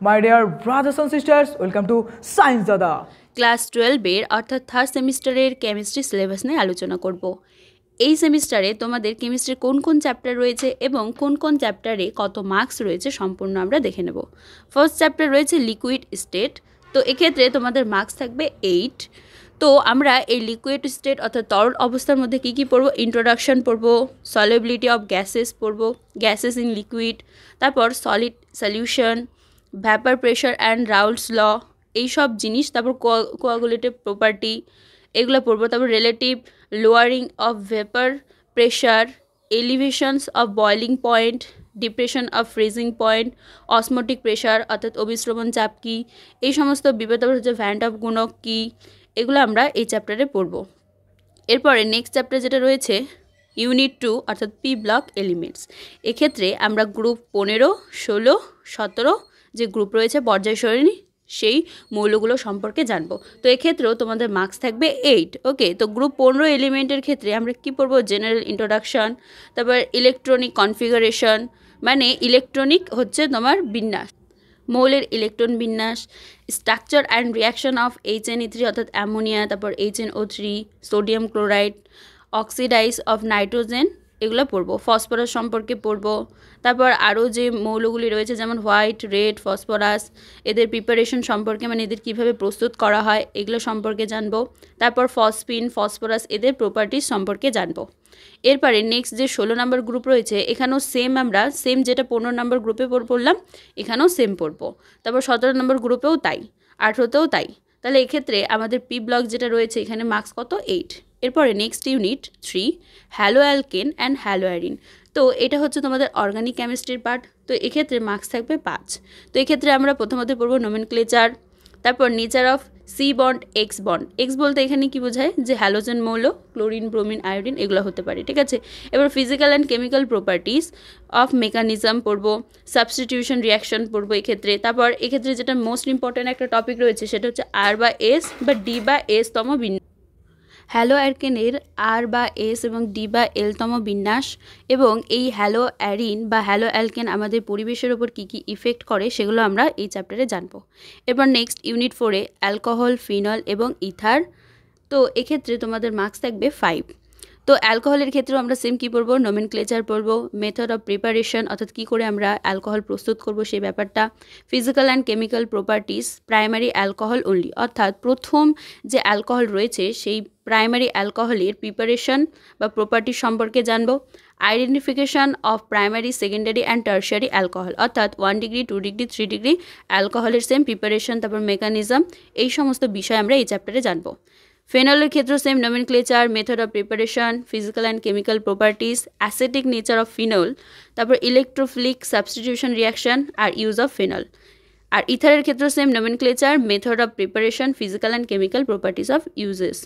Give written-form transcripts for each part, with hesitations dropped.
My dear brothers and sisters, welcome to Science Dada. Class 12 এর অর্থাৎ third সেমিস্টারের chemistry syllabus নিয়ে আলোচনা করব। এই সেমিস্টারে তোমাদের কেমিস্ট্রির কোন কোন চ্যাপ্টার রয়েছে এবং কোন কোন চ্যাপ্টারে কত মার্কস রয়েছে সম্পূর্ণ আমরা দেখে নেব। ফার্স্ট চ্যাপ্টার রয়েছে লিকুইড স্টেট, তো এক্ষেত্রে তোমাদের মার্কস থাকবে 8। তো আমরা এই লিকুইড স্টেট অর্থাৎ তরল অবস্থার মধ্যে কী কী পড়বো, ইন্ট্রোডাকশন পড়বো, সলিবিলিটি অফ গ্যাসেস পড়বো, গ্যাসেস ইন লিকুইড, তারপর solid solution, vapour pressure and Raoult's law, এইসব জিনিস, তারপর কোয়াগুলেটিভ প্রপার্টি এগুলো পড়বো, তারপর relative lowering of vapour pressure, elevations of boiling point, depression of freezing point, osmotic pressure অর্থাৎ অবিশ্রবণ চাপ কী, এই সমস্ত বিপদ, তারপর হচ্ছে ভ্যান্ট অফ গুণক কী, এগুলো আমরা এই চ্যাপ্টারে পড়বো। এরপরে নেক্সট চ্যাপ্টার যেটা রয়েছে ইউনিট 2 অর্থাৎ পি ব্লক এলিমেন্টস। এক্ষেত্রে আমরা গ্রুপ 15, 16, 17 যে গ্রুপ রয়েছে পর্যায় সারণী সেই মৌলগুলো সম্পর্কে জানবো। তো এক্ষেত্রেও তোমাদের মার্কস থাকবে 8। ওকে, তো গ্রুপ 15 এলিমেন্টের ক্ষেত্রে আমরা কি পড়বো, জেনারেল ইন্ট্রোডাকশন, তারপর ইলেকট্রনিক কনফিগারেশন, মানে ইলেকট্রনিক হচ্ছে তোমার বিন্যাস, মৌলের ইলেকট্রন বিন্যাস, structure and reaction of HNE3 অর্থাৎ অ্যামোনিয়া, তারপর HNO3, sodium chloride, oxidise of nitrogen, এগুলো পড়বো। ফসফরাস সম্পর্কে পড়বো। তারপর আরও যে মৌলগুলি রয়েছে যেমন হোয়াইট, রেড, ফসফরাস, এদের প্রিপারেশন সম্পর্কে, মানে এদের কীভাবে প্রস্তুত করা হয় এগুলো সম্পর্কে জানবো। তারপর ফসফিন, ফসফরাস, এদের প্রপার্টিজ সম্পর্কে জানবো। এরপরে নেক্সট যে 16 নম্বর গ্রুপ রয়েছে এখানেও আমরা সেম যেটা 15 নম্বর গ্রুপে পড়লাম এখানেও সেম পড়বো। তারপর 17 নম্বর গ্রুপেও তাই, 18তেও তাই। তাহলে এক্ষেত্রে আমাদের পি ব্লক যেটা রয়েছে এখানে মার্কস কত, 8। এরপরে next unit 3 hello alkane and hello arene. তো এটা হচ্ছে তোমাদের অর্গানিক কেমিস্ট্রির পার্ট। তো এক্ষেত্রে মার্কস থাকবে 5। তো এক্ষেত্রে আমরা প্রথমত পড়বো নোমেনক্লেচার, তারপর nature of C bond, X bond. X বলতে এখানে কি বোঝায়, যে হ্যালোজেন মৌল, ক্লোরিন, ব্রোমিন, আয়োডিন এগুলো হতে পারে, ঠিক আছে। এবার physical and chemical properties of mechanism পড়বো, সাবস্টিটিউশন রিয়াকশন পড়বো এক্ষেত্রে। তারপর এক্ষেত্রে যেটা মোস্ট ইম্পর্ট্যান্ট একটা টপিক রয়েছে সেটা হচ্ছে আর বা এস বা ডি বা এস তম বিন্যাস, হ্যালো অ্যালকেনের আর বা এস এবং ডি বা এল তম বিন্যাস, এবং এই হ্যালো অ্যারিন বা হ্যালো অ্যালকেন আমাদের পরিবেশের ওপর কী কী ইফেক্ট করে সেগুলো আমরা এই চ্যাপ্টারে জানবো। এরপর নেক্সট ইউনিট 4 অ্যালকোহল, ফিনল এবং ইথার। তো এক্ষেত্রে তোমাদের মার্কস থাকবে 5। তো অ্যালকোহলের ক্ষেত্রেও আমরা সেম কী পড়বো, নোমেনক্লেচার পড়বো, মেথড অফ প্রিপারেশন অর্থাৎ কী করে আমরা অ্যালকোহল প্রস্তুত করব সেই ব্যাপারটা, physical and chemical properties, primary alcohol only অর্থাৎ প্রথম যে অ্যালকোহল রয়েছে সেই প্রাইমারি অ্যালকোহলের প্রিপারেশন বা প্রপার্টি সম্পর্কে জানবো, identification of primary, secondary and tertiary alcohol অর্থাৎ 1 ডিগ্রি, 2 ডিগ্রি, 3 ডিগ্রি অ্যালকোহলের সেম প্রিপারেশন, তারপর মেকানিজম, এই সমস্ত বিষয় আমরা এই চ্যাপ্টারে জানবো। ফেনলের ক্ষেত্রে same nomenclature, method of preparation, physical and chemical properties, acidic nature of phenol, তারপর electrophilic substitution reaction R use of phenol. আর ইথারের ক্ষেত্রে same nomenclature, method of preparation, physical and chemical properties of uses.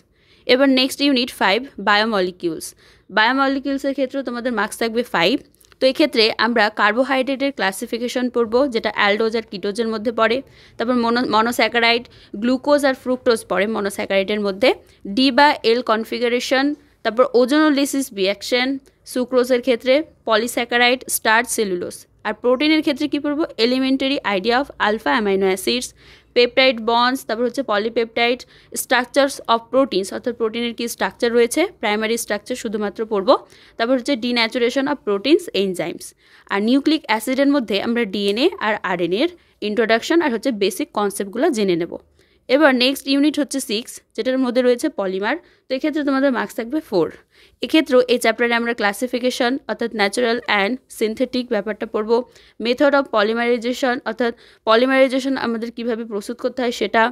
এবার next unit 5 biomolecules. বায়োমলিকিউলসের ক্ষেত্রেও তোমাদের marks থাকবে 5। তো এক্ষেত্রে আমরা কার্বোহাইড্রেটের ক্লাসিফিকেশন পড়বো যেটা অ্যালডোজ আর কিটোজের মধ্যে পড়ে, তারপর মনোস্যাকারাইড, গ্লুকোজ আর ফ্রুক্টোজ পড়ে মনোস্যাকারাইডের মধ্যে, ডি বা এল কনফিগারেশন, তারপর ওজোনোলিসিস রিঅ্যাকশন, সুক্রোজের ক্ষেত্রে পলিস্যাকারাইড, স্টার্চ, সেলুলোজ। আর প্রোটিনের ক্ষেত্রে কী পড়বো, elementary idea of alpha amino acids, peptide bonds, তারপর হচ্ছে পলিপেপটাইড, স্ট্রাকচারস অফ প্রোটিনস অর্থাৎ প্রোটিনের কী স্ট্রাকচার রয়েছে, প্রাইমারি স্ট্রাকচার শুধুমাত্র পড়বো। তারপর হচ্ছে ডিন্যাচুরেশন অফ প্রোটিনস, এনজাইমস। আর নিউক্লিক অ্যাসিডের মধ্যে আমরা ডিএনএ আর আরএনএর ইন্ট্রোডাকশন আর হচ্ছে বেসিক কনসেপ্টগুলো জেনে নেব। এবার নেক্সট ইউনিট হচ্ছে 6 যেটার মধ্যে রয়েছে পলিমার। তো এক্ষেত্রে তোমাদের মার্কস থাকবে 4। এক্ষেত্রেও এই চ্যাপ্টারে আমরা ক্লাসিফিকেশন অর্থাৎ ন্যাচারাল অ্যান্ড সিনথেটিক ব্যাপারটা পড়বো, মেথড অফ পলিমারাইজেশন অর্থাৎ পলিমারাইজেশন আমাদের কীভাবে প্রস্তুত করতে হয় সেটা,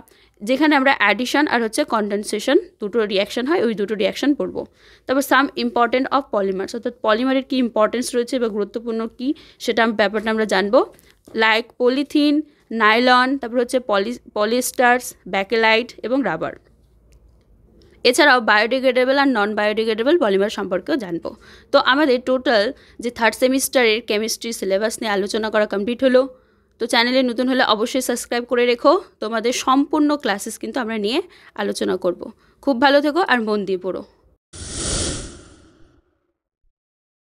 যেখানে আমরা অ্যাডিশন আর হচ্ছে কন্ডেনসেশন দুটো রিয়াকশন হয়, ওই দুটো রিয়াকশন পড়বো। তারপর সাম ইম্পর্টেন্ট অফ পলিমার্স অর্থাৎ পলিমারের কী ইম্পর্টেন্স রয়েছে বা গুরুত্বপূর্ণ কী সেটা ব্যাপারটা আমরা জানবো, লাইক পলিথিন, নাইলন, তারপর হচ্ছে পলিস্টার্স, ব্যাকেলাইট এবং রাবার। এছাড়াও বায়োডিগ্রেডেবল আর নন বায়োডিগ্রেডেবল পলিমার সম্পর্কেও জানবো। তো আমাদের টোটাল যে থার্ড সেমিস্টারের কেমিস্ট্রি সিলেবাস নিয়ে আলোচনা করা কমপ্লিট হলো। তো চ্যানেলে নতুন হলে অবশ্যই সাবস্ক্রাইব করে রেখো, তোমাদের সম্পূর্ণ ক্লাসেস কিন্তু আমরা নিয়ে আলোচনা করব। খুব ভালো থেকো আর মন দিয়ে পড়ো।